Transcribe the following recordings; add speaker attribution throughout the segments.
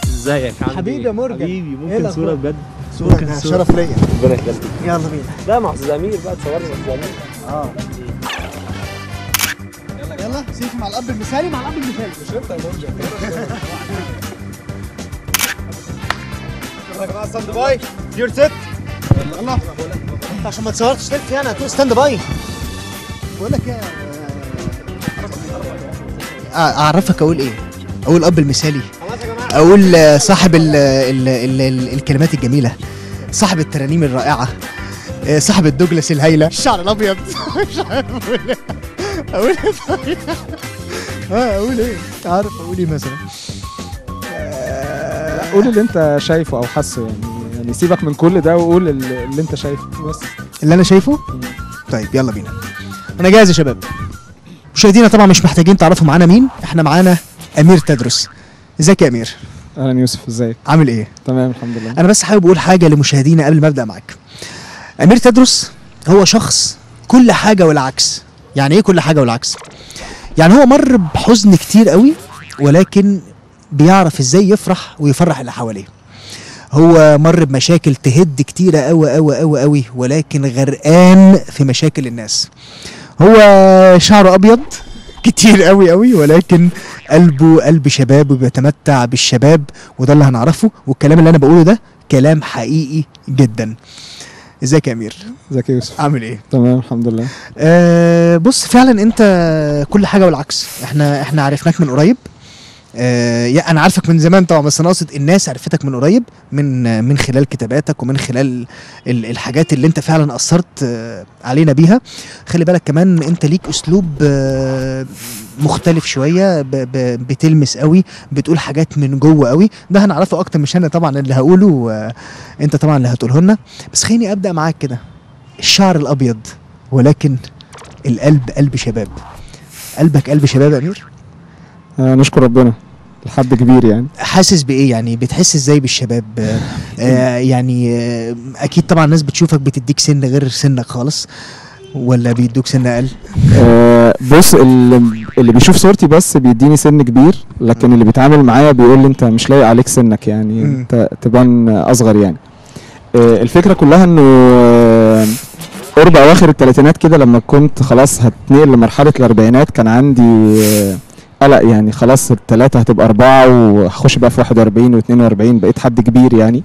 Speaker 1: ازيك
Speaker 2: حبيبي يا مرجان؟
Speaker 1: حبيبي ممكن صورة بجد؟
Speaker 2: صورة شرف ليا.
Speaker 1: ربنا يخليك.
Speaker 2: يلا بينا.
Speaker 1: لا مع استاذ امير بقى تصورنا مع استاذ امير.
Speaker 2: يلا سيف مع الاب المثالي مع الاب المثالي. مش انت يا مرجان. يلا يا جماعه ستاند باي. يور سيت. يلا انت عشان ما تصورش سيلفي انا هتقول ستاند باي. بقول لك ايه اعرفك اقول ايه؟ اقول اب المثالي، اقول صاحب ال الكلمات الجميله، صاحب الترانيم الرائعه، صاحب الدوجلاس الهايله، الشعر الابيض. مش عارف اقول ايه. اقول ايه؟ عارف اقول ايه مثلا؟
Speaker 3: قول اللي انت شايفه او حاسه يعني سيبك من كل ده وقول اللي انت شايفه بس.
Speaker 2: اللي انا شايفه؟ طيب يلا بينا. انا جاهز يا شباب. مشاهدينا طبعا مش محتاجين تعرفوا معانا مين، احنا معانا امير تدرس. ازيك يا امير؟
Speaker 3: اهلا يوسف، ازيك؟
Speaker 2: عامل ايه؟
Speaker 3: تمام الحمد لله.
Speaker 2: انا بس حابب اقول حاجه لمشاهدينا قبل ما ابدا معاك. امير تدرس هو شخص كل حاجه والعكس. يعني ايه كل حاجه والعكس؟ يعني هو مر بحزن كتير قوي ولكن بيعرف ازاي يفرح ويفرح اللي حواليه. هو مر بمشاكل تهد كتيره قوي قوي قوي قوي ولكن غرقان في مشاكل الناس. هو شعره ابيض كتير قوي قوي ولكن قلبه قلب شباب وبيتمتع بالشباب، وده اللي هنعرفه، والكلام اللي انا بقوله ده كلام حقيقي جدا. ازيك يا امير؟
Speaker 3: ازيك يا يوسف؟
Speaker 2: عامل ايه؟
Speaker 3: تمام الحمد لله.
Speaker 2: بص فعلا انت كل حاجه والعكس. احنا عرفناك من قريب. انا عارفك من زمان طبعا، بس انا اقصد الناس عرفتك من قريب من خلال كتاباتك ومن خلال الحاجات اللي انت فعلا اثرت علينا بيها. خلي بالك كمان انت ليك اسلوب مختلف شويه، بتلمس قوي، بتقول حاجات من جوه قوي. ده هنعرفه اكتر، مش انا طبعا اللي هقوله، انت طبعا اللي هتقوله لنا. بس خليني ابدا معاك كده. الشعر الابيض ولكن القلب قلب شباب. قلبك قلب شباب يا امير؟
Speaker 3: نشكر ربنا لحد كبير. يعني
Speaker 2: حاسس بايه؟ يعني بتحس ازاي بالشباب؟ يعني اكيد طبعا الناس بتشوفك بتديك سن غير سنك خالص، ولا بيدوك سن اقل؟
Speaker 3: بص، اللي بيشوف صورتي بس بيديني سن كبير، لكن اللي بيتعامل معايا بيقول لي انت مش لايق عليك سنك، يعني انت تبان اصغر. يعني الفكره كلها انه قرب اواخر الثلاثينات كده، لما كنت خلاص هتنقل لمرحله الاربعينات، كان عندي قلق. يعني خلاص الثلاثه هتبقى 4 وهخش بقى في 41 و42، بقيت حد كبير يعني.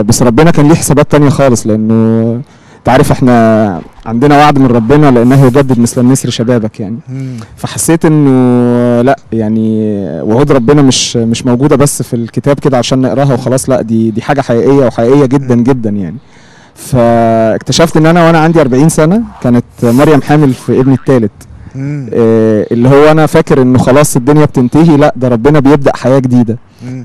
Speaker 3: بس ربنا كان ليه حسابات تانية خالص، لانه انت عارف احنا عندنا وعد من ربنا لانه يجدد مثل النسر شبابك يعني. فحسيت انه لا، يعني وعود ربنا مش موجوده بس في الكتاب كده عشان نقراها وخلاص، لا دي حاجه حقيقيه وحقيقيه جدا جدا يعني. فاكتشفت ان وانا عندي 40 سنه كانت مريم حامل في ابني الثالث. اللي هو انا فاكر انه خلاص الدنيا بتنتهي، لا ده ربنا بيبدأ حياة جديدة.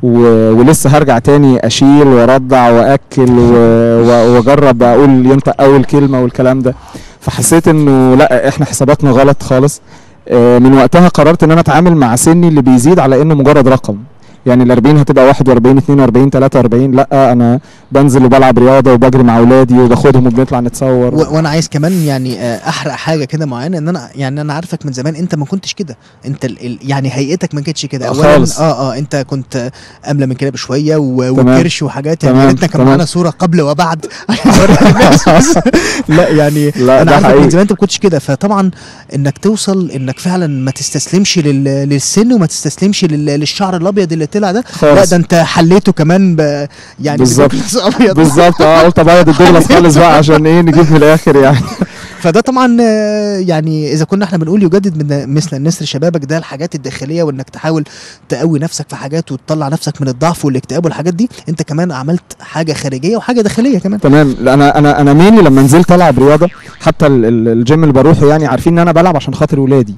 Speaker 3: ولسه هرجع تاني اشيل وارضع واكل واجرب اقول ينطق اول كلمة والكلام ده. فحسيت انه لا، احنا حساباتنا غلط خالص. من وقتها قررت ان انا اتعامل مع سني اللي بيزيد على انه مجرد رقم. يعني ال 40 هتبقى 41 42 43، لا انا بنزل وبلعب رياضه وبجري مع اولادي وباخدهم وبنطلع نتصور.
Speaker 2: وانا عايز كمان يعني احرق حاجه كده معينه، ان انا عارفك من زمان، انت ما كنتش كده. انت يعني هيئتك ما كانتش كده اولا. انت كنت املى من كده بشويه وكرش وحاجات. يعني يا ريتنا كان معانا صوره قبل وبعد لا يعني لا، انا عارفك من زمان انت ما كنتش كده. فطبعا انك توصل انك فعلا ما تستسلمش للسن وما تستسلمش للشعر الابيض اللي طلع ده خالص. لا ده انت حليته كمان يعني
Speaker 3: بالظبط بالظبط. قلت ابيض الدوجلاس خالص بقى عشان ايه نجيب من الاخر يعني.
Speaker 2: فده طبعا يعني اذا كنا احنا بنقول يجدد من مثل النسر شبابك، ده الحاجات الداخليه، وانك تحاول تقوي نفسك في حاجات وتطلع نفسك من الضعف والاكتئاب والحاجات دي. انت كمان عملت حاجه خارجيه وحاجه داخليه كمان.
Speaker 3: تمام. انا مينلي لما نزلت العب رياضه، حتى الجيم اللي بروحه يعني عارفين ان انا بلعب عشان خاطر ولادي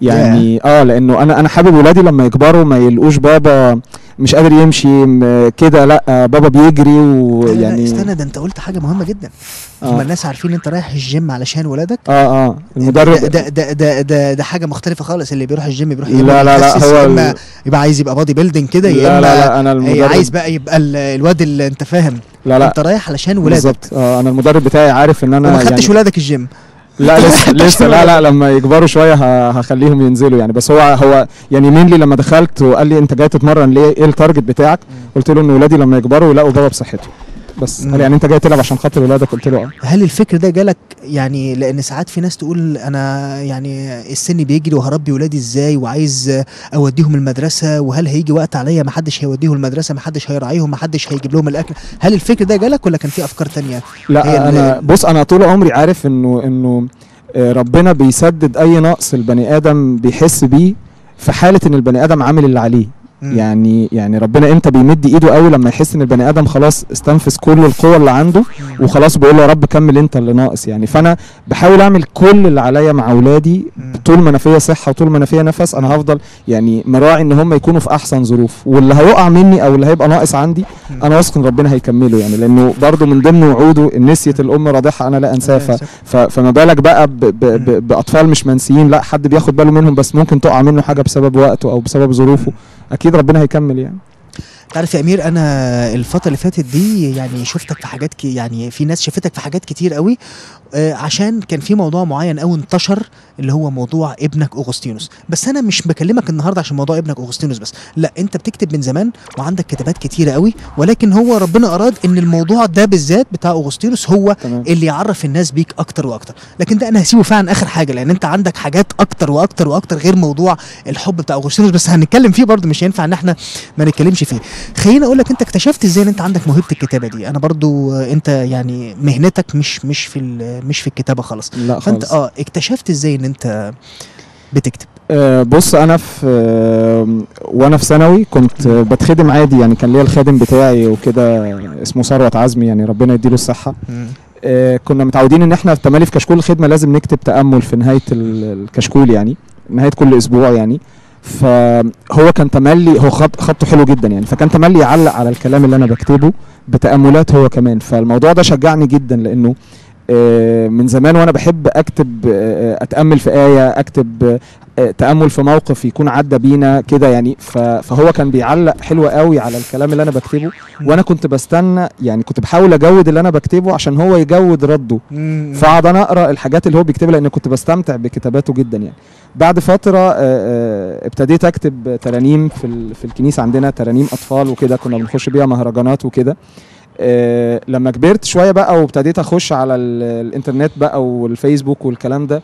Speaker 3: يعني. لانه انا حابب ولادي لما يكبروا ما يلقوش بابا مش قادر يمشي كده، لا بابا بيجري ويعني.
Speaker 2: استنى، ده انت قلت حاجه مهمه جدا. هم الناس عارفين انت رايح الجيم علشان ولادك.
Speaker 3: المدرب
Speaker 2: ده حاجه مختلفه خالص. اللي بيروح الجيم بيروح
Speaker 3: لا هو
Speaker 2: اما يبقى عايز يبقى بادي بيلدينج كده، يا اما لا انا المدرب عايز بقى يبقى الواد اللي انت فاهم. لا انت رايح علشان ولادك
Speaker 3: بالظبط. انا المدرب بتاعي عارف ان انا
Speaker 2: وما خدتش ولادك الجيم.
Speaker 3: لا لسه لا لما يكبروا شويه هخليهم ينزلوا يعني. بس هو يعني مين لي لما دخلت وقال لي انت جاي تتمرن ليه، ايه التارجت بتاعك؟ قلت له ان ولادي لما يكبروا يلاقوا بابا بصحته بس. قال يعني انت جاي تلعب عشان خاطر ولادك؟ قلت له اه.
Speaker 2: هل الفكر ده جالك يعني لان ساعات في ناس تقول انا يعني السن بيجري وهربي ولادي ازاي وعايز اوديهم المدرسه، وهل هيجي وقت عليا ما حدش هيوديهم المدرسه، ما حدش هيراعيهم، ما حدش هيجيب لهم الاكل؟ هل الفكر ده جالك ولا كان في افكار تانية؟
Speaker 3: لا انا بص، انا طول عمري عارف انه ربنا بيسدد اي نقص البني ادم بيحس بيه في حاله ان البني ادم عامل اللي عليه. يعني ربنا امتى بيمد ايده قوي؟ لما يحس ان البني ادم خلاص استنفذ كل القوه اللي عنده وخلاص بيقول له يا رب كمل انت اللي ناقص يعني. فانا بحاول اعمل كل اللي عليا مع اولادي طول ما انا فيا صحه وطول ما انا فيا نفس. انا هفضل يعني مراعي ان هم يكونوا في احسن ظروف، واللي هيقع مني او اللي هيبقى ناقص عندي انا واثق ان ربنا هيكمله يعني، لانه برضو من ضمن وعوده ان نسيت الام رضيعها انا لا انساها. فما بالك بقى باطفال مش منسيين، لا حد بياخد باله منهم بس ممكن تقع منه حاجه بسبب وقته او بسبب ظروفه، اكيد ربنا هيكمل يعني.
Speaker 2: تعرف يا امير، انا الفتره اللي فاتت دي يعني شفتك في حاجات يعني في ناس شافتك في حاجات كتير قوي، عشان كان في موضوع معين قوي انتشر اللي هو موضوع ابنك اغسطينوس. بس انا مش بكلمك النهارده عشان موضوع ابنك اغسطينوس بس، لا انت بتكتب من زمان وعندك كتابات كتيره قوي، ولكن هو ربنا اراد ان الموضوع ده بالذات بتاع اغسطينوس هو
Speaker 3: تمام.
Speaker 2: اللي يعرف الناس بيك اكتر واكتر. لكن ده انا هسيبه فعلا اخر حاجه، لان انت عندك حاجات اكتر واكتر واكتر غير موضوع الحب بتاع اغسطينوس، بس هنتكلم فيه برضه، مش هينفع ان احنا ما نتكلمش فيه. خليني اقول لك انت اكتشفت ازاي ان انت عندك موهبه الكتابه دي؟ انا برضو انت يعني مهنتك مش في الكتابه خالص.
Speaker 3: لا
Speaker 2: فانت
Speaker 3: خالص.
Speaker 2: اكتشفت ازاي ان انت بتكتب؟
Speaker 3: بص انا في وانا في ثانوي كنت بتخدم عادي يعني، كان ليا الخادم بتاعي وكده اسمه ثروت عزمي يعني ربنا يديله الصحه. كنا متعودين ان احنا تملي في كشكول الخدمه لازم نكتب تامل في نهايه الكشكول يعني، نهايه كل اسبوع يعني. فهو كان تملي، هو خطه حلو جدا يعني، فكان تملي يعلق على الكلام اللي انا بكتبه بتاملات هو كمان. فالموضوع ده شجعني جدا، لانه من زمان وانا بحب اكتب، اتامل في ايه، اكتب تامل في موقف يكون عدى بينا كده يعني. فهو كان بيعلق حلو قوي على الكلام اللي انا بكتبه، وانا كنت بستنى يعني، كنت بحاول اجود اللي انا بكتبه عشان هو يجود رده. فقعد انا اقرا الحاجات اللي هو بيكتبها لان كنت بستمتع بكتاباته جدا يعني. بعد فتره ابتديت اكتب ترانيم في الكنيسه عندنا، ترانيم اطفال وكده، كنا بنخش بيها مهرجانات وكده. لما كبرت شويه بقى وابتديت اخش على الانترنت بقى والفيسبوك والكلام ده،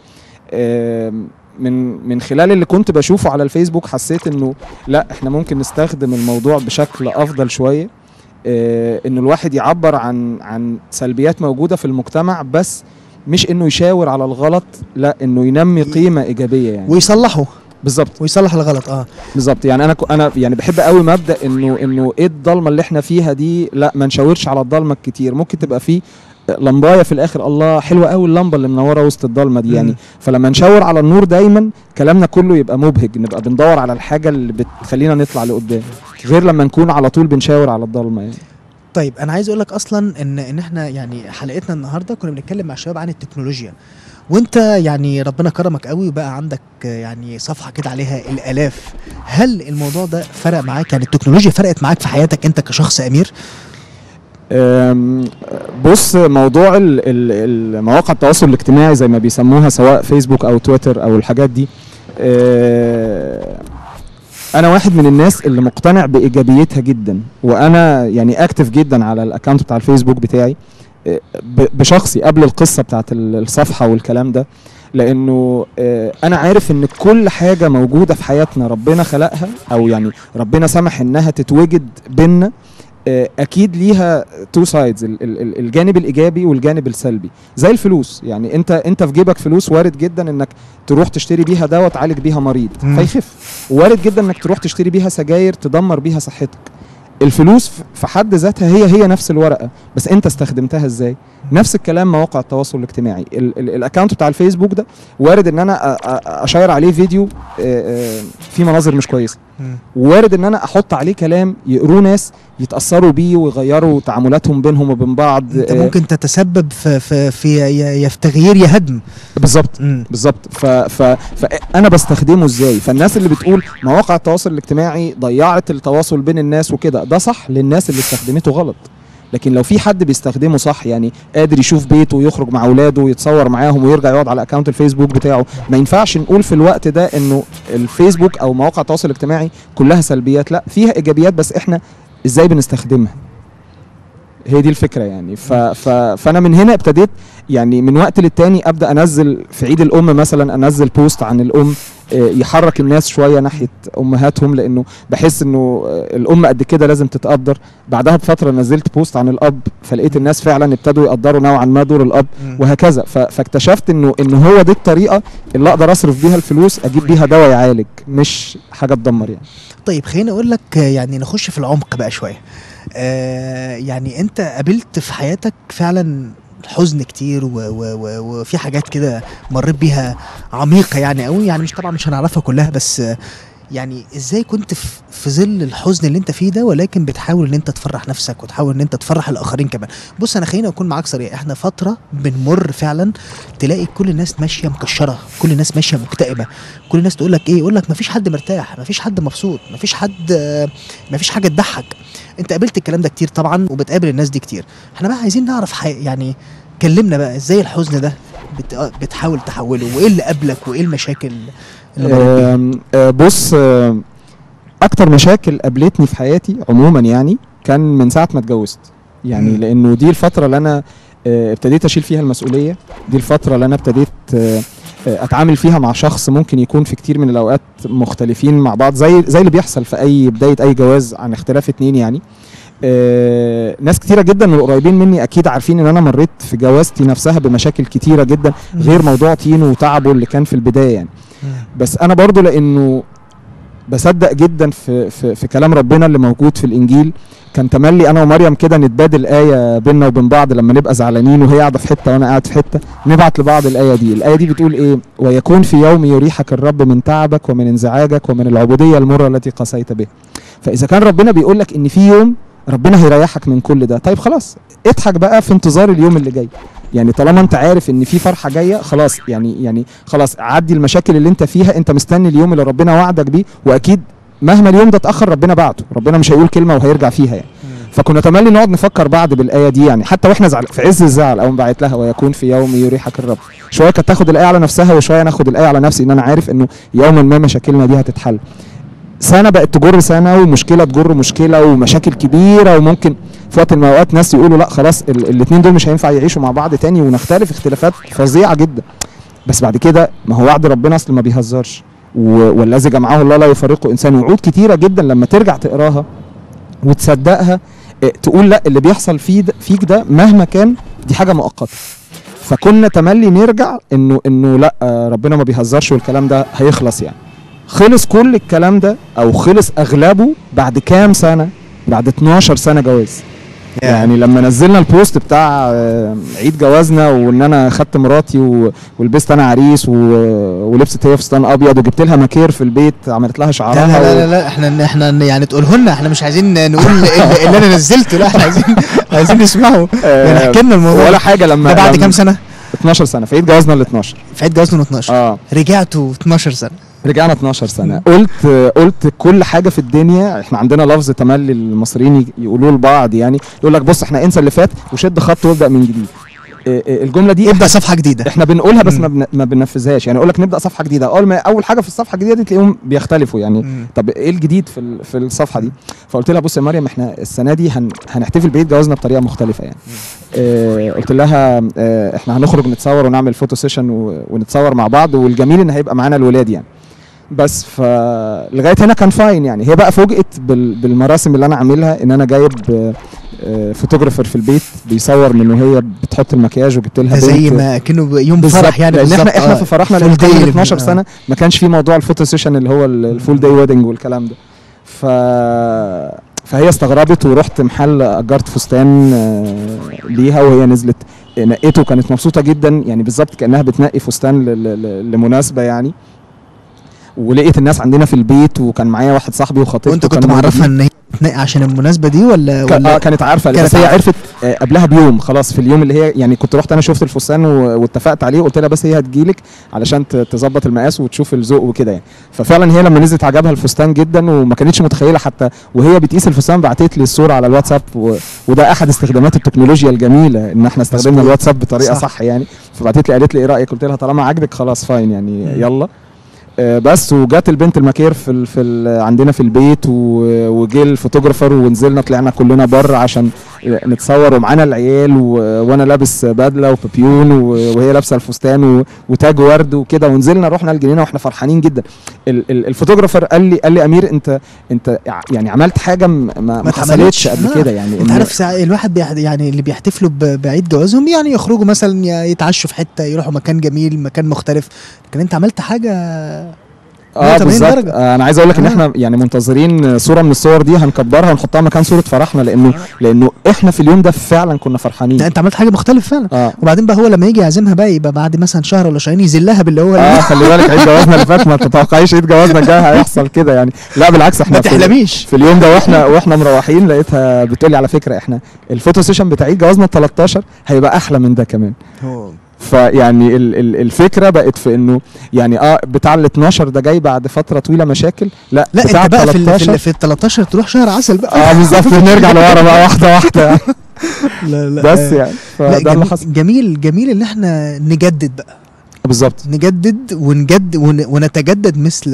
Speaker 3: من خلال اللي كنت بشوفه على الفيسبوك حسيت انه لا، احنا ممكن نستخدم الموضوع بشكل افضل شويه، انه الواحد يعبر عن سلبيات موجوده في المجتمع، بس مش انه يشاور على الغلط، لا انه ينمي قيمه ايجابيه يعني
Speaker 2: ويصلحه.
Speaker 3: بالظبط،
Speaker 2: ويصلح الغلط.
Speaker 3: بالظبط يعني. انا يعني بحب قوي مبدا انه ايه الضلمه اللي احنا فيها دي، لا ما نشاورش على الضلمه الكتير، ممكن تبقى فيه لمبايه في الاخر، الله حلوه قوي اللمبه اللي منوره وسط الضلمه دي يعني. فلما نشاور على النور دايما كلامنا كله يبقى مبهج، نبقى بندور على الحاجه اللي بتخلينا نطلع لقدام، غير لما نكون على طول بنشاور على الضلمه يعني.
Speaker 2: طيب انا عايز اقول لك اصلا ان احنا يعني حلقتنا النهارده كنا بنتكلم مع الشباب عن التكنولوجيا، وانت يعني ربنا كرمك قوي وبقى عندك يعني صفحه كده عليها الالاف. هل الموضوع ده فرق معاك؟ يعني التكنولوجيا فرقت معاك في حياتك انت كشخص امير؟
Speaker 3: بص، موضوع المواقع التواصل الاجتماعي زي ما بيسموها، سواء فيسبوك او تويتر او الحاجات دي، انا واحد من الناس اللي مقتنع بايجابيتها جدا، وانا يعني اكتف جدا على الاكونت بتاع الفيسبوك بتاعي بشخصي قبل القصه بتاعت الصفحه والكلام ده، لانه انا عارف ان كل حاجه موجوده في حياتنا ربنا خلقها، او يعني ربنا سمح انها تتوجد بينا، اكيد ليها تو سايدز، الجانب الايجابي والجانب السلبي. زي الفلوس يعني، انت في جيبك فلوس، وارد جدا انك تروح تشتري بيها دواء تعالج بيها مريض فيخف، وارد جدا انك تروح تشتري بيها سجاير تدمر بيها صحتك. الفلوس في حد ذاتها هي نفس الورقه، بس انت استخدمتها ازاي. نفس الكلام مواقع التواصل الاجتماعي، الاكونت بتاع الفيسبوك ده وارد ان انا اشير عليه فيديو فيه مناظر مش كويسه، وارد ان انا احط عليه كلام يقروه ناس يتاثروا بيه ويغيروا تعاملاتهم بينهم وبين بعض.
Speaker 2: انت ممكن تتسبب في تغيير يا هدم.
Speaker 3: بالظبط. فانا بستخدمه ازاي. فالناس اللي بتقول مواقع التواصل الاجتماعي ضيعت التواصل بين الناس وكده، ده صح للناس اللي استخدمته غلط، لكن لو في حد بيستخدمه صح، يعني قادر يشوف بيته ويخرج مع اولاده ويتصور معاهم ويرجع يقعد على اكونت الفيسبوك بتاعه، ما ينفعش نقول في الوقت ده انه الفيسبوك او مواقع التواصل الاجتماعي كلها سلبيات، لا فيها ايجابيات، بس احنا ازاي بنستخدمها، هي دي الفكره يعني. فانا من هنا ابتديت يعني من وقت للتاني ابدا انزل في عيد الام مثلا، انزل بوست عن الام يحرك الناس شويه ناحيه امهاتهم، لانه بحس انه الام قد كده لازم تتقدر. بعدها بفتره نزلت بوست عن الاب، فلقيت الناس فعلا ابتدوا يقدروا نوعا ما دور الاب وهكذا. فاكتشفت انه هو دي الطريقه اللي اقدر اصرف بيها الفلوس، اجيب بيها دواء يعالج مش حاجه تدمر يعني.
Speaker 2: طيب خليني اقول لك يعني نخش في العمق بقى شويه. يعني انت قابلت في حياتك فعلا حزن كتير وفي حاجات كده مريت بيها عميقه يعني قوي، يعني طبعا مش هنعرفها كلها، بس يعني ازاي كنت في ظل الحزن اللي انت فيه ده ولكن بتحاول ان انت تفرح نفسك وتحاول ان انت تفرح الاخرين كمان؟ بص انا خليني اكون معاك صريح، احنا فتره بنمر فعلا تلاقي كل الناس ماشيه مكشره، كل الناس ماشيه مكتئبه، كل الناس تقول لك ايه، يقول لك مفيش حد مرتاح، مفيش حد مبسوط، مفيش حاجه تضحك. انت قابلت الكلام ده كتير طبعا وبتقابل الناس دي كتير. احنا بقى عايزين نعرف يعني كلمنا بقى ازاي الحزن ده بتحاول تحوله، وايه اللي قابلك وايه المشاكل اللي
Speaker 3: بص اكتر مشاكل قابلتني في حياتي عموما يعني كان من ساعه ما اتجوزت يعني. لانه دي الفتره اللي انا ابتديت اشيل فيها المسؤوليه، دي الفتره اللي انا ابتديت اتعامل فيها مع شخص ممكن يكون في كتير من الاوقات مختلفين مع بعض، زي اللي بيحصل في اي بدايه اي جواز عن اختلاف اتنين يعني. ناس كتيره جدا من القريبين مني اكيد عارفين ان انا مريت في جوازتي نفسها بمشاكل كتيره جدا غير موضوع تينو وتعبه اللي كان في البدايه يعني. بس انا برضو لانه بصدق جدا في كلام ربنا اللي موجود في الانجيل، كان تملي انا ومريم كده نتبادل ايه بيننا وبين بعض لما نبقى زعلانين وهي قاعده في حته وانا قاعد في حته، نبعت لبعض الايه دي. الايه دي بتقول ايه؟ ويكون في يوم يريحك الرب من تعبك ومن انزعاجك ومن العبوديه المره التي قسيت بها. فاذا كان ربنا بيقول لك ان في يوم ربنا هيريحك من كل ده، طيب خلاص اضحك بقى في انتظار اليوم اللي جاي يعني. طالما انت عارف ان في فرحه جايه خلاص يعني خلاص عدي المشاكل اللي انت فيها، انت مستني اليوم اللي ربنا وعدك بيه، واكيد مهما اليوم ده اتاخر ربنا بعته، ربنا مش هيقول كلمه وهيرجع فيها يعني. فكنا تملي نقعد نفكر بعض بالايه دي يعني، حتى واحنا في عز الزعل او بعت لها ويكون في يوم يريحك الرب، شويه كانت تاخد الايه على نفسها وشويه ناخد الايه على نفسي، ان انا عارف انه يوما ما مشاكلنا دي هتتحل. سنه بقت تجر سنه ومشكله تجر مشكله ومشاكل كبيره، وممكن في وقت من الاوقات ناس يقولوا لا خلاص الاثنين دول مش هينفع يعيشوا مع بعض تاني، ونختلف اختلافات فظيعه جدا. بس بعد كده ما هو وعد ربنا اصل ما بيهزرش، والذي جمعه الله لا يفرقه انسان. وعود كتيره جدا لما ترجع تقراها وتصدقها تقول لا اللي بيحصل فيك ده مهما كان دي حاجه مؤقته. فكنا تملي نرجع انه لا ربنا ما بيهزرش والكلام ده هيخلص يعني. خلص كل الكلام ده او خلص اغلبه بعد كام سنه؟ بعد 12 سنه جواز يعني. لما نزلنا البوست بتاع عيد جوازنا وان انا خدت مراتي ولبست انا عريس ولبست هي فستان ابيض وجبت لها ماكير في البيت عملت لها شعرها.
Speaker 2: لا احنا يعني تقوله لنا، احنا مش عايزين نقول اللي انا نزلته، لا احنا عايزين نسمعه يعني. احكي لنا الموضوع
Speaker 3: ولا حاجه. لما
Speaker 2: ده بعد كام سنه؟
Speaker 3: 12 سنه في عيد جوازنا ال 12.
Speaker 2: في عيد جوازنا ال 12 رجعتوا 12 سنه.
Speaker 3: رجعنا 12 سنه. قلت كل حاجه في الدنيا. احنا عندنا لفظ تملي المصريين يقولوه لبعض يعني، يقول لك بص احنا انسى اللي فات وشد خط وابدا من جديد. الجمله دي
Speaker 2: ابدا صفحه جديده
Speaker 3: احنا بنقولها بس ما بننفذهاش يعني. اقول لك نبدا صفحه جديده، اول حاجه في الصفحه الجديده دي تلاقيهم بيختلفوا يعني. طب ايه الجديد في الصفحه دي؟ فقلت لها بص يا مريم احنا السنه دي هنحتفل بعيد جوازنا بطريقه مختلفه يعني. قلت لها احنا هنخرج نتصور ونعمل فوتو سيشن ونتصور مع بعض، والجميل ان هيبقى معانا الولاد يعني. بس فلغايه هنا كان فاين يعني. هي بقى فوجئت بالمراسم اللي انا عاملها، ان انا جايب فوتوغرافر في البيت بيصور من وهي بتحط المكياج، وجبت لها
Speaker 2: زي ما كانه يوم فرح يعني.
Speaker 3: لان احنا في فرحنا لان كنا 12 سنه ما كانش في موضوع الفوتو سيشن اللي هو الفول داي ويدنج والكلام ده. فهي استغربت، ورحت محل اجرت فستان ليها وهي نزلت نقيته، كانت مبسوطه جدا يعني، بالظبط كانها بتنقي فستان لمناسبه يعني. ولقيت الناس عندنا في البيت، وكان معايا واحد صاحبي وخطيبته.
Speaker 2: وانت كنت معرفها ان هي عشان المناسبه دي ولا
Speaker 3: كانت عارفه، بس هي عرفت قبلها بيوم خلاص، في اليوم اللي هي يعني كنت رحت انا شفت الفستان واتفقت عليه وقلت لها بس هي هتجيلك علشان تظبط المقاس وتشوف الذوق وكده يعني. ففعلا هي لما نزلت عجبها الفستان جدا وما كانتش متخيله، حتى وهي بتقيس الفستان بعتت لي الصوره على الواتساب وده احد استخدامات التكنولوجيا الجميله ان احنا استخدمنا الواتساب بطريقه صح يعني. فبعتت لي قالت لي ايه رايك؟ قلت لها طالما عجبك خلاص فاين يعني يلا. بس وجات البنت المكير عندنا في البيت وجه الفوتوغرافر ونزلنا طلعنا كلنا بره عشان نتصور ومعانا العيال وانا لابس بدله وبابيون وهي لابسه الفستان وتاج ورد وكده، ونزلنا رحنا الجنينه واحنا فرحانين جدا. الفوتوغرافر قال لي امير انت يعني عملت حاجه ما حصلتش قبل كده يعني.
Speaker 2: انت عارف الواحد يعني اللي بيحتفلوا بعيد جوازهم يعني يخرجوا مثلا يتعشوا في حته، يروحوا مكان جميل مكان مختلف، لكن انت عملت حاجه
Speaker 3: بالظبط. انا عايز اقول لك ان احنا يعني منتظرين صوره من الصور دي هنكبرها ونحطها مكان صوره فرحنا، لانه احنا في اليوم ده فعلا كنا فرحانين.
Speaker 2: انت عملت حاجه مختلفه فعلا. وبعدين بقى هو لما يجي يعزمها بقى يبقى بعد مثلا شهر ولا شهرين يذلها باللي هو
Speaker 3: خلي بالك عيد جوازنا اللي فات ما تتوقعيش عيد جوازنا الجاي هيحصل كده يعني. لا بالعكس احنا
Speaker 2: ما تحلميش
Speaker 3: في اليوم ده واحنا مروحين لقيتها بتقول لي على فكره احنا الفوتو سيشن بتاع عيد جوازنا 13 هيبقى احلى من ده كمان. فيعني الفكره بقت في انه يعني بتاع ال 12 ده جاي بعد فتره طويله مشاكل. لا
Speaker 2: بتاع انت بقى في ال 13 تروح شهر عسل بقى.
Speaker 3: بالظبط نرجع لورا بقى واحده واحده.
Speaker 2: لا
Speaker 3: بس يعني فده اللي حصل.
Speaker 2: جميل ان احنا نجدد بقى.
Speaker 3: بالظبط
Speaker 2: نجدد ونتجدد مثل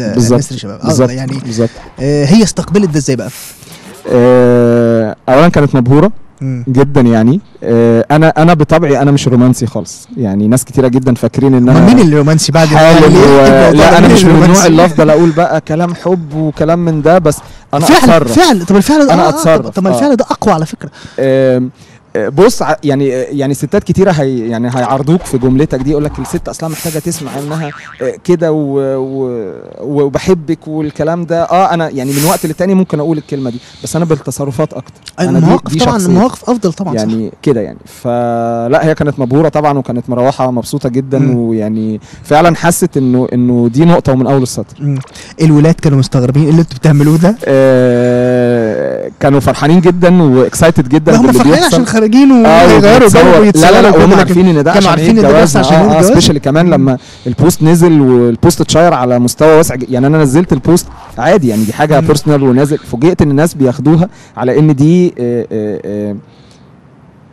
Speaker 2: الشباب.
Speaker 3: بالظبط
Speaker 2: يعني
Speaker 3: بالظبط.
Speaker 2: هي استقبلت ده ازاي بقى؟
Speaker 3: اولا كانت مبهوره جدا يعني. انا بطبعي انا مش رومانسي خالص يعني. ناس كتيره جدا فاكرين ان انا
Speaker 2: مين اللي رومانسي بعد
Speaker 3: لا انا مش من النوع اللي افضل اقول بقى كلام حب وكلام من ده، بس انا
Speaker 2: فعلا. طب الفعل
Speaker 3: انا اتصرف.
Speaker 2: طب الفعل ده اقوى على فكره.
Speaker 3: بص يعني ستات كتيره يعني هيعرضوك في جملتك دي، يقول لك الست اصلا محتاجه تسمع انها كده وبحبك والكلام ده. انا يعني من وقت للتاني ممكن اقول الكلمه دي، بس انا بالتصرفات اكتر.
Speaker 2: المواقف طبعا المواقف افضل طبعا
Speaker 3: يعني كده يعني. فلا هي كانت مبهوره طبعا وكانت مروحه مبسوطه جدا ويعني فعلا حست انه دي نقطه ومن اول السطر.
Speaker 2: الولاد كانوا مستغربين اللي انتوا بتعملوه ده.
Speaker 3: كانوا فرحانين جدا واكسايتد جدا
Speaker 2: باللي بيحصل عشان خارجين ويغيروا جو ويتصوروا.
Speaker 3: لا وهم عارفين ان ده
Speaker 2: كانوا عارفين ان ده بس عشان الجواز.
Speaker 3: سبيشالي كمان لما البوست نزل والبوست اتشير على مستوى واسع يعني. انا نزلت البوست عادي يعني دي حاجه بيرسونال ونازل، فوجئت ان الناس بياخدوها على ان دي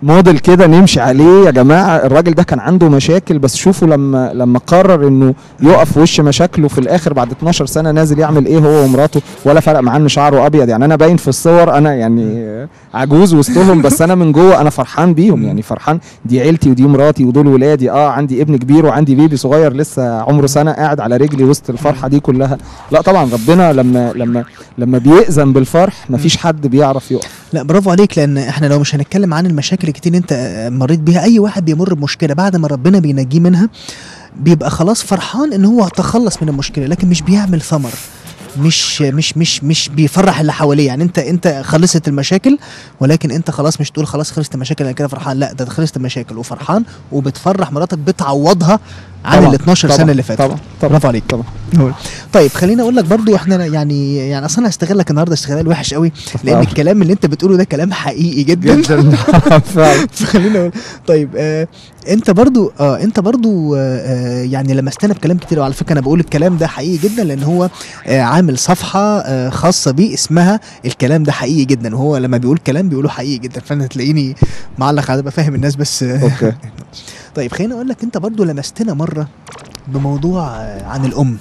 Speaker 3: موديل كده نمشي عليه. يا جماعه الراجل ده كان عنده مشاكل، بس شوفوا لما قرر انه يقف في وش مشاكله في الاخر بعد 12 سنه نازل يعمل ايه هو ومراته، ولا فرق معاه انه شعره ابيض يعني. انا باين في الصور انا يعني عجوز وسطهم، بس انا من جوه انا فرحان بيهم يعني. فرحان دي عيلتي ودي مراتي ودول ولادي. عندي ابن كبير وعندي بيبي صغير لسه عمره سنه قاعد على رجلي وسط الفرحه دي كلها. لا طبعا ربنا لما بيأذن بالفرح مفيش حد بيعرف يقف.
Speaker 2: لا برافو عليك، لان احنا لو مش هنتكلم عن المشاكل كتير انت مريت بيها، اي واحد بيمر بمشكله بعد ما ربنا بينجيه منها بيبقى خلاص فرحان ان هو تخلص من المشكله، لكن مش بيعمل ثمر، مش بيفرح اللي حواليه يعني. انت خلصت المشاكل، ولكن انت خلاص مش تقول خلاص خلصت المشاكل انا كده فرحان. لا، ده خلصت المشاكل وفرحان وبتفرح مراتك، بتعوضها عن ال 12 سنه اللي فاتوا.
Speaker 3: طبعا
Speaker 2: برافو عليك
Speaker 3: طبعا.
Speaker 2: طيب خليني اقول لك برضو احنا يعني اصلا هستغلك النهارده استغلال وحش قوي، لان الكلام اللي انت بتقوله ده كلام حقيقي جدا فعلا. خليني اقول طيب انت برضو يعني لمستنا بكلام كتير، وعلى فكره انا بقول الكلام ده حقيقي جدا لان هو عامل صفحه خاصه بيه اسمها الكلام ده حقيقي جدا، وهو لما بيقول كلام بيقوله حقيقي جدا، فانا تلاقيني معلق على بفهم الناس بس.
Speaker 3: اوكي.
Speaker 2: طيب خليني اقول لك انت برضو لمستنا مره بموضوع عن الام.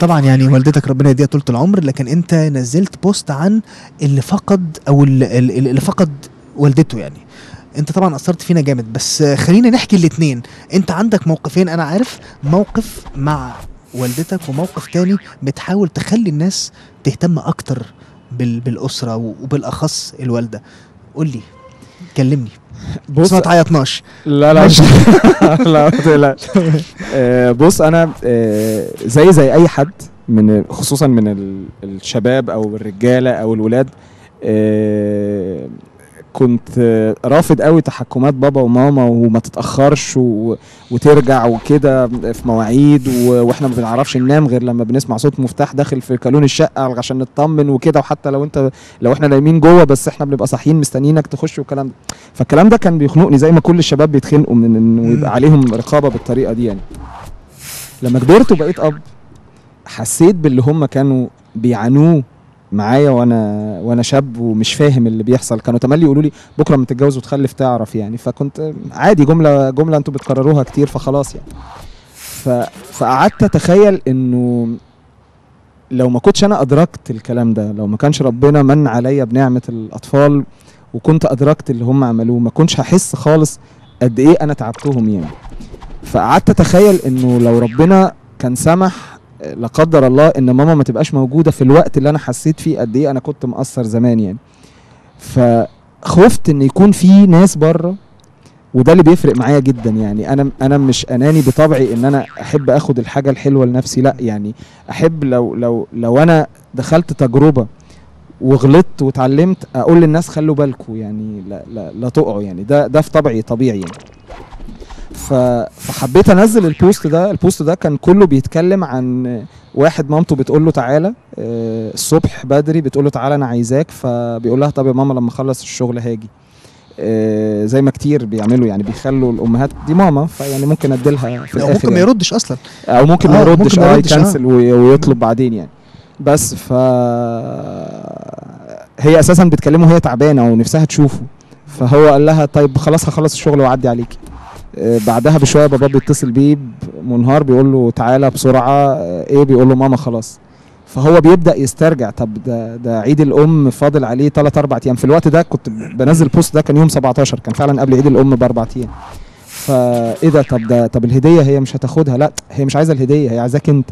Speaker 2: طبعا يعني والدتك ربنا يديها طول العمر، لكن انت نزلت بوست عن اللي فقد او اللي فقد والدته يعني. انت طبعا اثرت فينا جامد، بس خلينا نحكي الاثنين. انت عندك موقفين، انا عارف موقف مع والدتك وموقف تاني بتحاول تخلي الناس تهتم اكتر بالاسره وبالاخص الوالده. قول لي كلمني. بص ما تعيطناش.
Speaker 3: لا لا ما تقلقش. بص انا زي اي حد خصوصا من الشباب او الرجاله او الولاد كنت رافض قوي تحكمات بابا وماما، وما تتاخرش وترجع وكده في مواعيد، واحنا ما بنعرفش ننام غير لما بنسمع صوت مفتاح داخل في كالون الشقه عشان نطمن وكده، وحتى لو احنا نايمين جوه بس احنا بنبقى صاحيين مستنيينك تخش والكلام ده. فالكلام ده كان بيخنقني زي ما كل الشباب بيتخنقوا من انه يبقى عليهم رقابه بالطريقه دي يعني. لما كبرت وبقيت اب حسيت باللي هم كانوا بيعانوه معايا وانا شاب ومش فاهم اللي بيحصل. كانوا تملي يقولوا لي بكره لما تتجوز وتخلف تعرف يعني، فكنت عادي جمله انتوا بتكرروها كتير فخلاص يعني. فقعدت اتخيل انه لو ما كنتش انا ادركت الكلام ده، لو ما كانش ربنا من عليا بنعمه الاطفال وكنت ادركت اللي هم عملوه، ما كنتش هحس خالص قد ايه انا تعبتهم يعني. فقعدت اتخيل انه لو ربنا كان سمح لا قدر الله ان ماما ما تبقاش موجوده في الوقت اللي انا حسيت فيه قد ايه انا كنت مقصر زمان يعني. فخفت ان يكون في ناس بره، وده اللي بيفرق معايا جدا يعني. انا مش اناني بطبعي ان انا احب اخد الحاجه الحلوه لنفسي، لا يعني احب لو انا دخلت تجربه وغلطت واتعلمت اقول للناس خلوا بالكم يعني، لا تقعوا يعني. ده في طبعي طبيعي يعني. فحبيت انزل البوست ده كان كله بيتكلم عن واحد مامته بتقول له تعالى الصبح بدري، بتقول له تعالى انا عايزاك، فبيقول لها طب يا ماما لما اخلص الشغل هاجي. زي ما كتير بيعملوا يعني، بيخلوا الامهات دي ماما فيعني ممكن اديلها في الاخر،
Speaker 2: ممكن ما يردش اصلا،
Speaker 3: او ممكن ما يردش يكنسل ويطلب بعدين يعني. بس هي اساسا بتكلمه وهي تعبانه ونفسها تشوفه، فهو قال لها طيب خلاص هخلص الشغل واعدي عليكي. بعدها بشويه بابا بيتصل بيه منهار بيقول له تعالى بسرعه، ايه بيقول له ماما خلاص. فهو بيبدا يسترجع، طب ده عيد الام فاضل عليه 3-4 ايام. في الوقت ده كنت بنزل بوست، ده كان يوم 17، كان فعلا قبل عيد الام ب4 ايام. فايه ده طب الهديه هي مش هتاخدها، لا هي مش عايزه الهديه، هي عايزاك انت.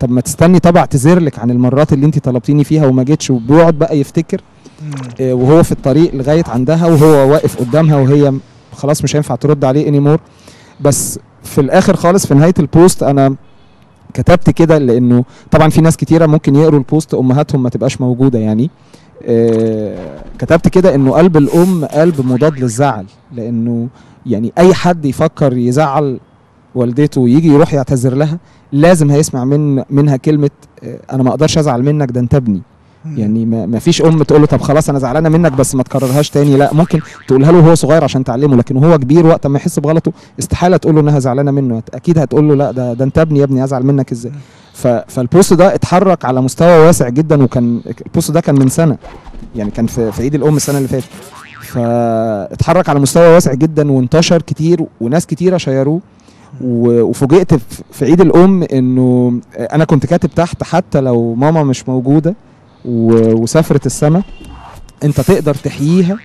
Speaker 3: طب ما تستني، طب اعتذر لك عن المرات اللي انت طلبتيني فيها وما جيتش. وبيقعد بقى يفتكر وهو في الطريق لغايه عندها وهو واقف قدامها وهي خلاص مش هينفع ترد عليه انيمور. بس في الاخر خالص في نهايه البوست انا كتبت كده، لانه طبعا في ناس كتيره ممكن يقروا البوست امهاتهم ما تبقاش موجوده يعني. كتبت كده انه قلب الام قلب مضاد للزعل، لانه يعني اي حد يفكر يزعل والدته ويجي يروح يعتذر لها لازم هيسمع منها كلمه انا ما اقدرش ازعل منك، ده انت ابني. يعني ما فيش ام تقول له طب خلاص انا زعلانه منك بس ما تكررهاش تاني، لا ممكن تقولها له وهو صغير عشان تعلمه، لكن وهو كبير وقت ما يحس بغلطه استحاله تقول له انها زعلانه منه، اكيد هتقول له لا ده انت ابني يا ابني ازعل منك ازاي. فالبوست ده اتحرك على مستوى واسع جدا، وكان البوست ده كان من سنه يعني، كان في عيد الام السنه اللي فاتت. فاتحرك على مستوى واسع جدا وانتشر كتير وناس كتيره شيروه. وفوجئت في عيد الام انه انا كنت كاتب تحت حتى لو ماما مش موجوده وسافرت السما، انت تقدر تحييها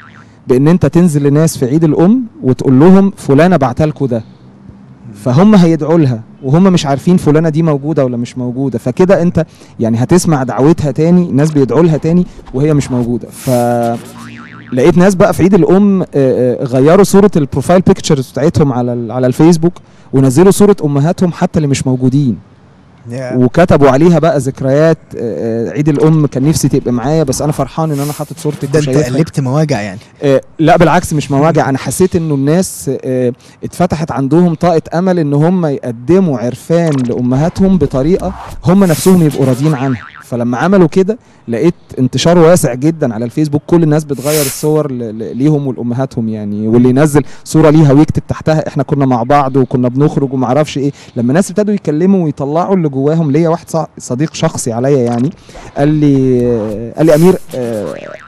Speaker 3: بان انت تنزل لناس في عيد الام وتقول لهم فلانه بعتها لكم ده، فهم هيدعوا لها وهم مش عارفين فلانه دي موجوده ولا مش موجوده. فكده انت يعني هتسمع دعوتها تاني، ناس بيدعوا لها تاني وهي مش موجوده. لقيت ناس بقى في عيد الام غيروا صوره البروفايل بيكتشرز بتاعتهم على الفيسبوك ونزلوا صوره امهاتهم حتى اللي مش موجودين، وكتبوا عليها بقى ذكريات عيد الام كان نفسي تبقى معايا بس انا فرحان ان انا حاطط صورتك.
Speaker 2: ده انت قلبت مواجع يعني؟
Speaker 3: لا بالعكس مش مواجع، انا حسيت انه الناس اتفتحت عندهم طاقه امل ان هم يقدموا عرفان لامهاتهم بطريقه هم نفسهم يبقوا راضيين عنها. فلما عملوا كده لقيت انتشار واسع جدا على الفيسبوك، كل الناس بتغير الصور ليهم ولامهاتهم يعني، واللي ينزل صوره ليها ويكتب تحتها احنا كنا مع بعض وكنا بنخرج وما اعرفش ايه. لما الناس ابتدوا يتكلموا ويطلعوا اللي جواهم، ليا واحد صديق شخصي عليا يعني قال لي امير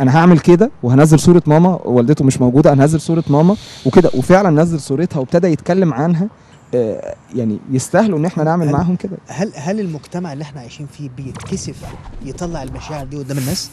Speaker 3: انا هعمل كده وهنزل صوره ماما، والدته مش موجوده، انا هنزل صوره ماما وكده. وفعلا نزل صورتها وابتدى يتكلم عنها. يعني يستاهلوا ان احنا نعمل معاهم كده.
Speaker 2: هل المجتمع اللي احنا عايشين فيه بيتكسف يطلع المشاعر دي قدام الناس؟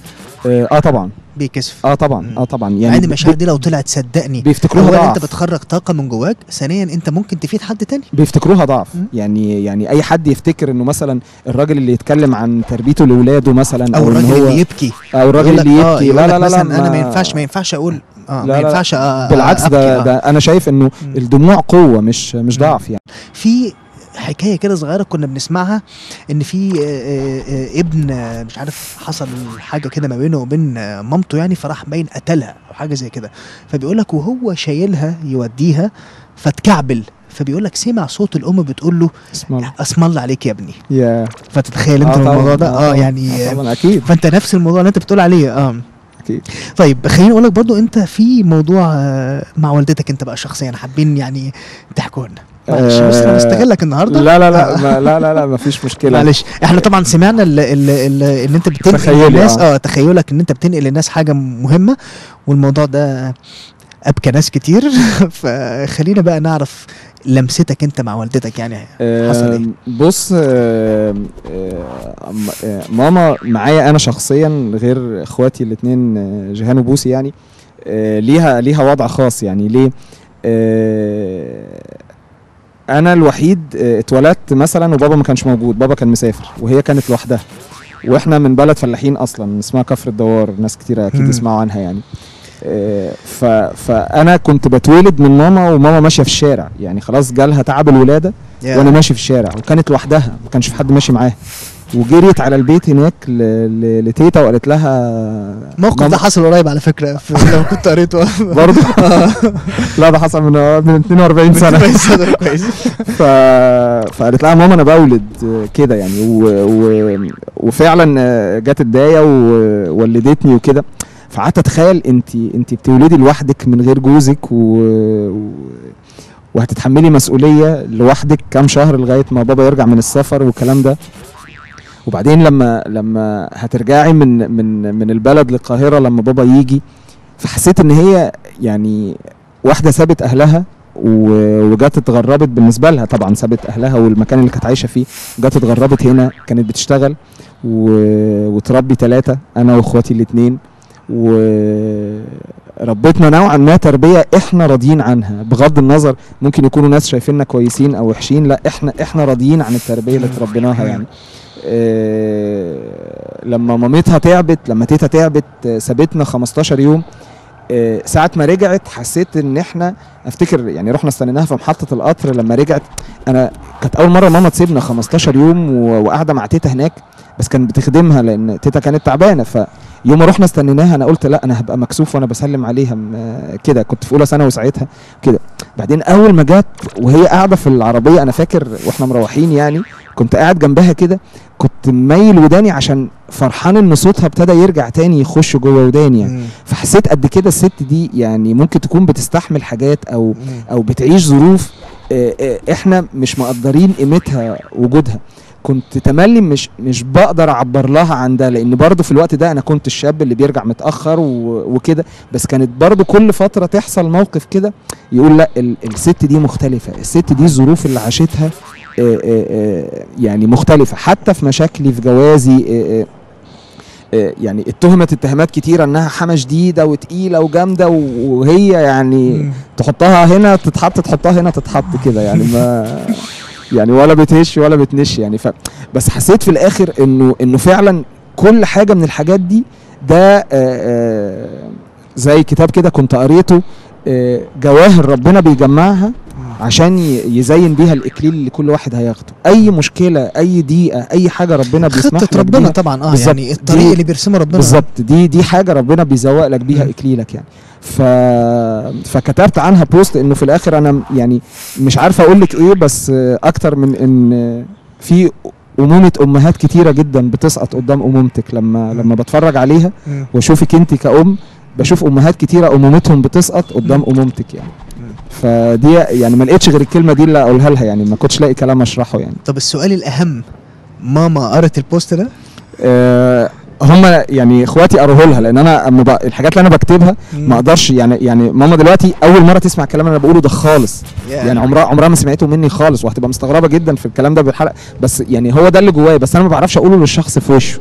Speaker 3: طبعا
Speaker 2: بيكسف.
Speaker 3: طبعا يعني
Speaker 2: مع ان المشاعر دي لو طلعت صدقني
Speaker 3: بيفتكروها ضعف.
Speaker 2: انت بتخرج طاقه من جواك، ثانيا انت ممكن تفيد حد تاني.
Speaker 3: بيفتكروها ضعف. يعني اي حد يفتكر انه مثلا الراجل اللي يتكلم عن تربيته لاولاده مثلا،
Speaker 2: او الراجل اللي يبكي،
Speaker 3: او الراجل اللي يبكي لا
Speaker 2: انا ما ينفعش اقول ما ينفعش
Speaker 3: بالعكس ده انا شايف انه الدموع قوه مش ضعف يعني.
Speaker 2: في حكايه كده صغيره كنا بنسمعها ان في ابن مش عارف حصل حاجه كده ما بينه وبين مامته يعني، فراح باين قتلها او حاجه زي كده، فبيقول لك وهو شايلها يوديها فاتكعبل، فبيقول لك سمع صوت الام بتقول له اسم الله عليك يا ابني. فتتخيل انت الموضوع ده يعني
Speaker 3: طبعا اكيد.
Speaker 2: فانت نفس الموضوع اللي انت بتقول عليه.
Speaker 3: اكيد.
Speaker 2: طيب خليني اقول لك برضو انت في موضوع مع والدتك انت بقى شخصيا حابين يعني تحكوا لنا. معلش بس انا مستغلك النهارده.
Speaker 3: لا لا لا لا ما فيش مشكله.
Speaker 2: معلش احنا طبعا سمعنا ان انت بتنقل للناس تخيلك ان انت بتنقل للناس حاجه مهمه، والموضوع ده ابكى ناس كتير. فخلينا بقى نعرف لمستك انت مع والدتك يعني حصل ايه؟
Speaker 3: بص ماما معايا انا شخصيا غير اخواتي الاثنين جيهان وبوسي يعني ليها وضع خاص يعني. ليه؟ انا الوحيد اتولدت مثلا وبابا ما كانش موجود، بابا كان مسافر وهي كانت لوحدها، واحنا من بلد فلاحين اصلا اسمها كفر الدوار، ناس كتير اكيد يسمعوا عنها يعني. فانا كنت بتولد من ماما وماما ماشيه في الشارع يعني، خلاص جالها تعب الولاده وانا ماشي في الشارع، وكانت لوحدها ما كانش في حد ماشي معاها، وجريت على البيت هناك لتيتا وقالت لها
Speaker 2: الموقف ده حصل قريب على فكره لو كنت قريته
Speaker 3: برضه. لا ده حصل من 42 سنه.
Speaker 2: كويس.
Speaker 3: فقالت لها ماما انا بولد كده يعني، وفعلا جت الدايه وولدتني وكده. فقعدت اتخيل انت بتولدي لوحدك من غير جوزك وهتتحملي مسؤوليه لوحدك كام شهر لغايه ما بابا يرجع من السفر والكلام ده، وبعدين لما هترجعي من البلد للقاهره لما بابا يجي. فحسيت ان هي يعني واحده سابت اهلها وجات اتغربت، بالنسبه لها طبعا سابت اهلها والمكان اللي كانت عايشه فيه، جات اتغربت هنا، كانت بتشتغل وتربي 3 انا واخواتي الاثنين، وربتنا نوعا ما تربيه احنا راضيين عنها، بغض النظر ممكن يكونوا ناس شايفيننا كويسين او وحشين، لا احنا راضيين عن التربيه اللي تربيناها يعني. لما مامتها تعبت، لما تيتا تعبت سابتنا 15 يوم، ساعة ما رجعت حسيت ان احنا افتكر يعني رحنا استنيناها في محطة القطر. لما رجعت انا كانت اول مرة ماما تسيبنا 15 يوم وقاعدة مع تيتا هناك، بس كانت بتخدمها لان تيتا كانت تعبانة. فيوم ما رحنا استنيناها انا قلت لا انا هبقى مكسوف وانا بسلم عليها كده، كنت في اولى ثانوي ساعتها كده. بعدين اول ما جت وهي قاعدة في العربية، انا فاكر واحنا مروحين يعني كنت قاعد جنبها كده، كنت مايل وداني عشان فرحان ان صوتها ابتدى يرجع تاني يخش جوه وداني يعني. فحسيت قد كده الست دي يعني ممكن تكون بتستحمل حاجات او بتعيش ظروف احنا مش مقدرين قيمتها وجودها. كنت تملي مش بقدر اعبر لها عن ده، لان برضه في الوقت ده انا كنت الشاب اللي بيرجع متاخر وكده، بس كانت برضه كل فتره تحصل موقف كده يقول لا الست دي مختلفه، الست دي الظروف اللي عاشتها يعني مختلفة. حتى في مشاكلي في جوازي يعني اتهامات كتيرة انها حما شديدة وتقيلة وجامدة، وهي يعني تحطها هنا تتحط، تحطها هنا تتحط كده يعني، ما يعني ولا بتهش ولا بتنش يعني. بس حسيت في الاخر انه فعلا كل حاجة من الحاجات دي ده زي كتاب كده كنت قريته، جواهر ربنا بيجمعها عشان يزين بيها الاكليل اللي كل واحد هياخده. اي مشكله، اي ضيقه، اي حاجه ربنا بيسمح لك
Speaker 2: خطه ربنا طبعا يعني الطريق اللي بيرسمه ربنا
Speaker 3: بالظبط، دي حاجه ربنا بيزوق لك بيها اكليلك يعني. فكتبت عنها بوست انه في الاخر انا يعني مش عارف اقول لك ايه، بس اكتر من ان في امهات كتيره جدا بتسقط قدام امومتك. لما بتفرج عليها واشوفك انت كأم، بشوف امهات كتيره امومتهم بتسقط قدام امومتك يعني. فدي يعني ما لقيتش غير الكلمه دي اللي اقولها لها يعني، ما كنتش لاقي كلام اشرحه يعني.
Speaker 2: طب السؤال الاهم، ماما قرت البوست ده؟
Speaker 3: هم يعني اخواتي قروه لها، لان انا الحاجات اللي انا بكتبها ما اقدرش يعني ماما دلوقتي اول مره تسمع الكلام اللي انا بقوله ده خالص يعني، عمرها ما سمعته مني خالص، وهتبقى مستغربه جدا في الكلام ده بالحلقه، بس يعني هو ده اللي جوايا، بس انا ما بعرفش اقوله للشخص في وشه.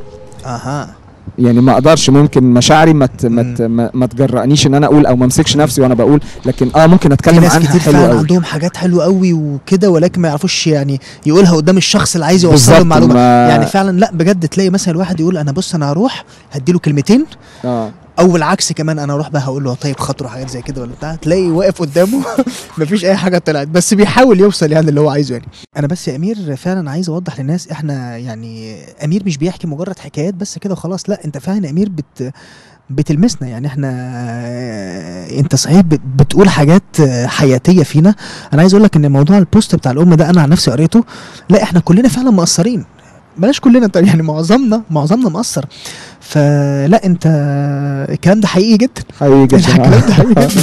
Speaker 3: يعني ما اقدرش، ممكن مشاعري ما تجرأنيش ان انا اقول او ما امسكش نفسي وانا بقول، لكن ممكن اتكلم عنها حلو قوي.
Speaker 2: عندهم حاجات حلوه قوي وكده، ولكن ما يعرفوش يعني يقولها قدام الشخص اللي عايز يوصل له المعلومه يعني. فعلا لا بجد تلاقي مثلا الواحد يقول انا بص انا هروح هديله كلمتين او العكس كمان، انا اروح بقى هقول له طيب خاطره حاجات زي كده ولا بتاع، تلاقي واقف قدامه مفيش اي حاجه طلعت، بس بيحاول يوصل يعني اللي هو عايزه يعني. انا بس يا امير فعلا عايز اوضح للناس، احنا يعني امير مش بيحكي مجرد حكايات بس كده وخلاص، لا انت فعلا يا امير بتلمسنا يعني. احنا انت صحيح بتقول حاجات حياتيه فينا. انا عايز اقول لك ان موضوع البوست بتاع الام ده انا عن نفسي قريته، لا احنا كلنا فعلا مقصرين، بلاش كلنا يعني معظمنا مقصر. فلا انت الكلام ده حقيقي جدا،
Speaker 3: حقيقي جدا.
Speaker 2: الكلام ده حقيقي جدا.